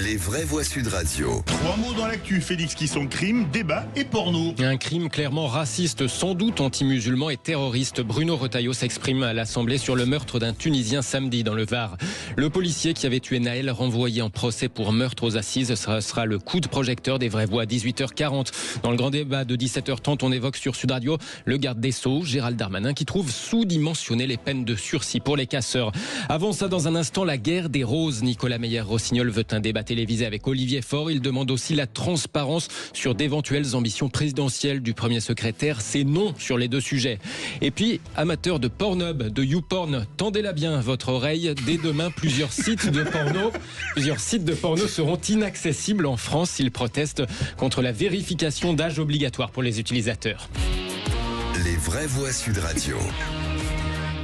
Les vraies voix Sud Radio. 3 mots dans l'actu, Félix, qui sont crime, débat et porno. Un crime clairement raciste, sans doute anti-musulman et terroriste. Bruno Retailleau s'exprime à l'Assemblée sur le meurtre d'un Tunisien samedi dans le Var. Le policier qui avait tué Naël, renvoyé en procès pour meurtre aux assises, sera le coup de projecteur des vraies voix à 18h40. Dans le grand débat de 17h30, on évoque sur Sud Radio le garde des Sceaux, Gérald Darmanin, qui trouve sous-dimensionné les peines de sursis pour les casseurs. Avant ça, dans un instant, la guerre des roses. Nicolas Meyer-Rossignol veut un débat télévisé avec Olivier Faure. Il demande aussi la transparence sur d'éventuelles ambitions présidentielles du premier secrétaire. C'est non sur les deux sujets. Et puis, amateurs de Pornhub, de YouPorn, tendez-la bien votre oreille. Dès demain, plusieurs sites de porno seront inaccessibles en France. Ils protestent contre la vérification d'âge obligatoire pour les utilisateurs. Les vraies voix Sud Radio.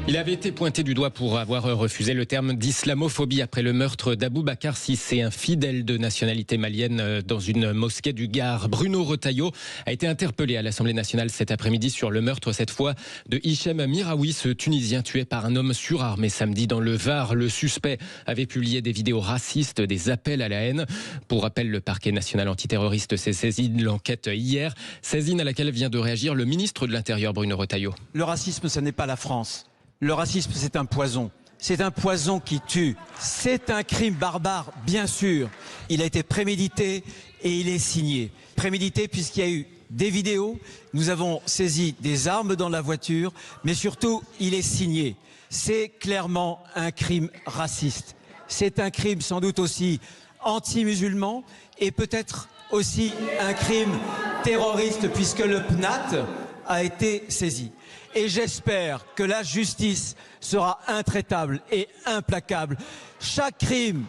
Il avait été pointé du doigt pour avoir refusé le terme d'islamophobie après le meurtre d'Aboubacar Cissé, un fidèle de nationalité malienne dans une mosquée du Gard. Bruno Retailleau a été interpellé à l'Assemblée nationale cet après-midi sur le meurtre, cette fois, de Hichem Miraoui, ce Tunisien tué par un homme surarmé samedi dans le Var. Le suspect avait publié des vidéos racistes, des appels à la haine. Pour rappel, le parquet national antiterroriste s'est saisi de l'enquête hier, saisine à laquelle vient de réagir le ministre de l'Intérieur, Bruno Retailleau. Le racisme, ce n'est pas la France. Le racisme, c'est un poison. C'est un poison qui tue. C'est un crime barbare, bien sûr. Il a été prémédité et il est signé. Prémédité puisqu'il y a eu des vidéos, nous avons saisi des armes dans la voiture, mais surtout, il est signé. C'est clairement un crime raciste. C'est un crime sans doute aussi anti-musulman et peut-être aussi un crime terroriste puisque le PNAT a été saisi. Et j'espère que la justice sera intraitable et implacable. Chaque crime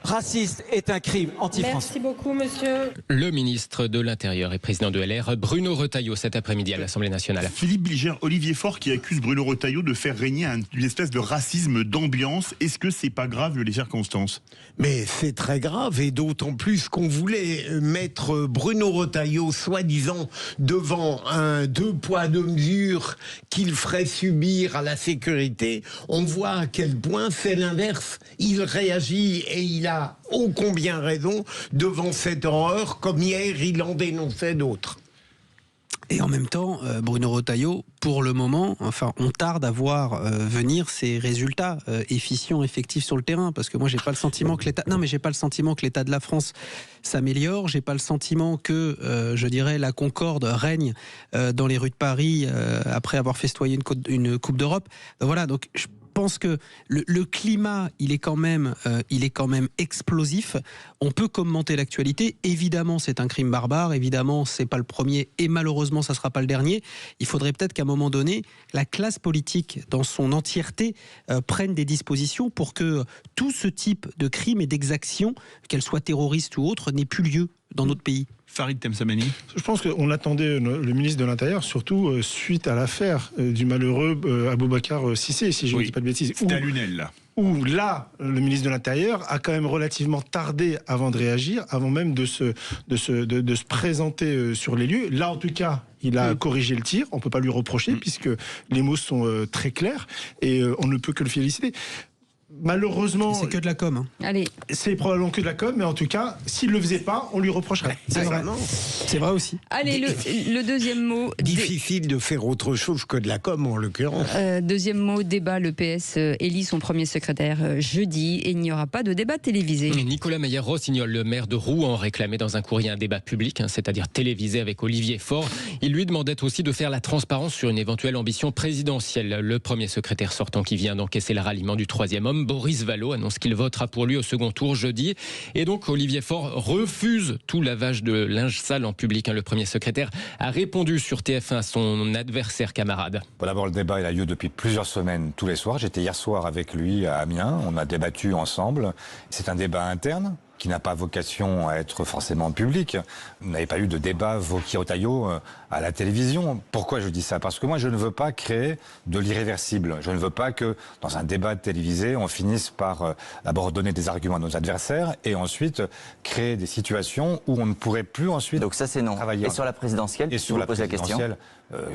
raciste est un crime anti-français. Merci beaucoup, monsieur. Le ministre de l'Intérieur et président de LR, Bruno Retailleau, cet après-midi à l'Assemblée nationale. Philippe Bilger, Olivier Faure qui accuse Bruno Retailleau de faire régner une espèce de racisme d'ambiance. Est-ce que c'est pas grave vu les circonstances? Mais c'est très grave, et d'autant plus qu'on voulait mettre Bruno Retailleau, soi-disant, devant un 2 poids 2 mesures qu'il ferait subir à la sécurité. On voit à quel point c'est l'inverse. Il réagit et il a ô combien raison devant cette horreur, comme hier il en dénonçait d'autres. Et en même temps, Bruno Retailleau, pour le moment, on tarde à voir venir ces résultats efficients, effectifs sur le terrain, parce que moi, j'ai pas le sentiment que l'état de la France s'améliore. J'ai pas le sentiment que, la concorde règne dans les rues de Paris après avoir festoyé une Coupe d'Europe. Voilà, donc je pense que le climat, il est quand même explosif. On peut commenter l'actualité. Évidemment, c'est un crime barbare. Évidemment, c'est pas le premier et malheureusement, ça sera pas le dernier. Il faudrait peut-être qu'à un moment donné, la classe politique, dans son entièreté, prenne des dispositions pour que tout ce type de crimes et d'exactions, qu'elles soient terroristes ou autres, n'aient plus lieu dans notre pays. Farid Temsamani. Je pense qu'on attendait le ministre de l'Intérieur, surtout suite à l'affaire du malheureux Aboubacar Cissé, si je ne dis pas de bêtises. C'était à Lunel, là. Où là, le ministre de l'Intérieur a quand même relativement tardé avant de réagir, avant même de se présenter sur les lieux. Là, en tout cas, il a corrigé le tir. On ne peut pas lui reprocher, puisque les mots sont très clairs, et on ne peut que le féliciter. Malheureusement, c'est que de la com. Hein. Allez. C'est probablement que de la com, mais en tout cas, s'il le faisait pas, on lui reprocherait. C'est vrai aussi. Allez, le deuxième mot. Difficile de faire autre chose que de la com, en l'occurrence. Deuxième mot, débat. Le PS élit son premier secrétaire jeudi et il n'y aura pas de débat télévisé. Nicolas Meyer-Rossignol, le maire de Rouen, réclamait dans un courrier un débat public, c'est-à-dire télévisé avec Olivier Faure. Il lui demandait aussi de faire la transparence sur une éventuelle ambition présidentielle. Le premier secrétaire sortant qui vient d'encaisser le ralliement du troisième homme, Boris Vallaud, annonce qu'il votera pour lui au second tour jeudi. Et donc Olivier Faure refuse tout lavage de linge sale en public. Le premier secrétaire a répondu sur TF1 à son adversaire camarade. D'abord, le débat il a lieu depuis plusieurs semaines tous les soirs. J'étais hier soir avec lui à Amiens. On a débattu ensemble. C'est un débat interne qui n'a pas vocation à être forcément public. Vous n'avez pas eu de débat Vauquier-Retailleau à la télévision. Pourquoi je dis ça? Parce que moi, je ne veux pas créer de l'irréversible. Je ne veux pas que, dans un débat télévisé, on finisse par d'abord donner des arguments à nos adversaires et ensuite créer des situations où on ne pourrait plus ensuite Donc ça, c'est non. Travailler. Et sur la présidentielle, et sur la pose la question.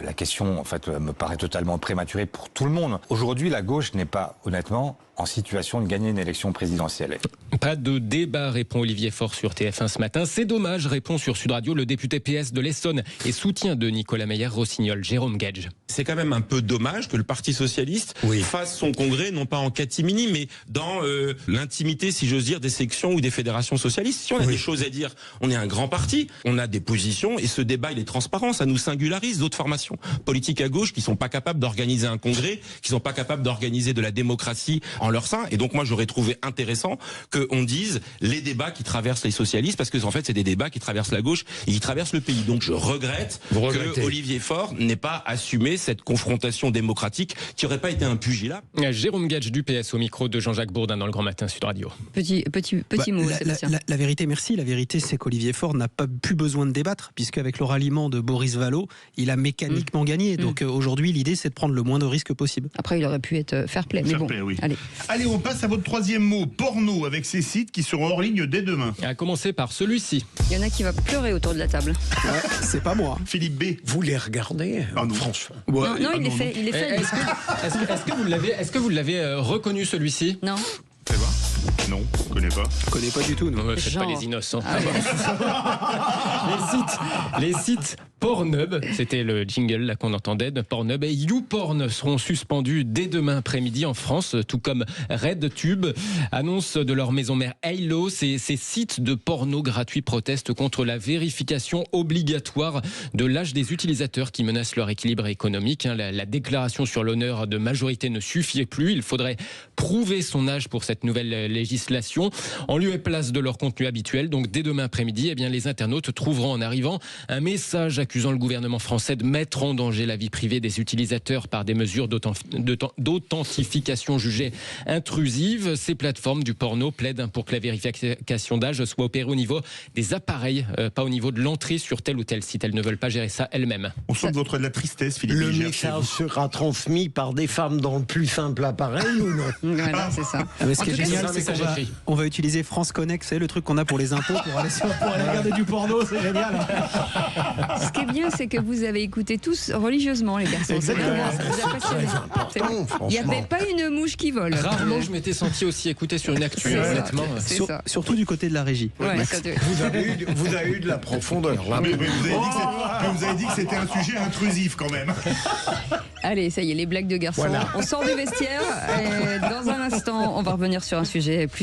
La question, en fait, me paraît totalement prématurée pour tout le monde. Aujourd'hui, la gauche n'est pas, honnêtement, en situation de gagner une élection présidentielle. Pas de débat, répond Olivier Faure sur TF1 ce matin. C'est dommage, répond sur Sud Radio le député PS de l'Essonne et soutien de Nicolas Meyer-Rossignol, Jérôme Gage. C'est quand même un peu dommage que le Parti socialiste fasse son congrès, non pas en catimini, mais dans l'intimité, si j'ose dire, des sections ou des fédérations socialistes. Si on a des choses à dire, on est un grand parti, on a des positions, et ce débat, il est transparent, ça nous singularise d'autres formations politiques à gauche qui sont pas capables d'organiser un congrès, qui sont pas capables d'organiser de la démocratie en leur sein. Et donc moi, j'aurais trouvé intéressant qu'on dise les débats qui traversent les socialistes, parce que en fait, c'est des débats qui traversent la gauche et qui traversent le pays. Donc je regrette que Olivier Faure n'ait pas assumé cette confrontation démocratique qui n'aurait pas été un pugilat. Jérôme Gage du PS au micro de Jean-Jacques Bourdin dans le Grand Matin Sud Radio. Petit mot, Sébastien. La vérité, merci. La vérité, c'est qu'Olivier Faure n'a pas plus besoin de débattre, puisqu'avec le ralliement de Boris Vallaud, il a mécaniquement gagné. Donc aujourd'hui, l'idée, c'est de prendre le moins de risques possible. Après, il aurait pu être fair play. Mais bon, oui. Allez, on passe à votre troisième mot, porno, avec ces sites qui seront hors ligne dès demain. À commencer par celui-ci. il y en a qui va pleurer autour de la table. C'est pas moi. Philippe B. Vous les regardez, non. franchement. Non, il est fait. Est-ce que vous l'avez reconnu celui-ci? Non. Ça va? Non, je connais pas. Je connais pas du tout. Non. Faites pas les innocents. Ah les sites Pornhub, c'était le jingle là qu'on entendait de Pornhub, et YouPorn seront suspendus dès demain après-midi en France, tout comme RedTube. Annonce de leur maison mère Halo, ces sites de porno gratuits protestent contre la vérification obligatoire de l'âge des utilisateurs qui menace leur équilibre économique. La déclaration sur l'honneur de majorité ne suffit plus. Il faudrait prouver son âge pour cette nouvelle législation. En lieu et place de leur contenu habituel, donc dès demain après-midi, les internautes trouveront en arrivant un message accusant le gouvernement français de mettre en danger la vie privée des utilisateurs par des mesures d'authentification jugées intrusives. Ces plateformes du porno plaident pour que la vérification d'âge soit opérée au niveau des appareils, pas au niveau de l'entrée sur tel ou tel site. Elles ne veulent pas gérer ça elles-mêmes. On sent de votre de la tristesse, Philippe. Le message sera transmis par des femmes dans le plus simple appareil ou non? Voilà, c'est ça. Mais ce qui est génial, c'est c'est ça, qu'on va utiliser France Connect, c'est le truc qu'on a pour les impôts pour aller regarder du porno, c'est génial. Ce qui est bien, c'est que vous avez écouté tous religieusement, les garçons. Exactement. Ça vous a passionné. Il n'y avait pas une mouche qui vole. Rarement je m'étais senti aussi écouté sur une actu, honnêtement. Surtout du côté de la régie. Ouais, Vous avez eu de la profondeur, là. Mais vous avez dit que c'était un sujet intrusif, quand même. Allez, ça y est, les blagues de garçons. Voilà. On sort du vestiaire. Et dans un instant, on va revenir sur un sujet plus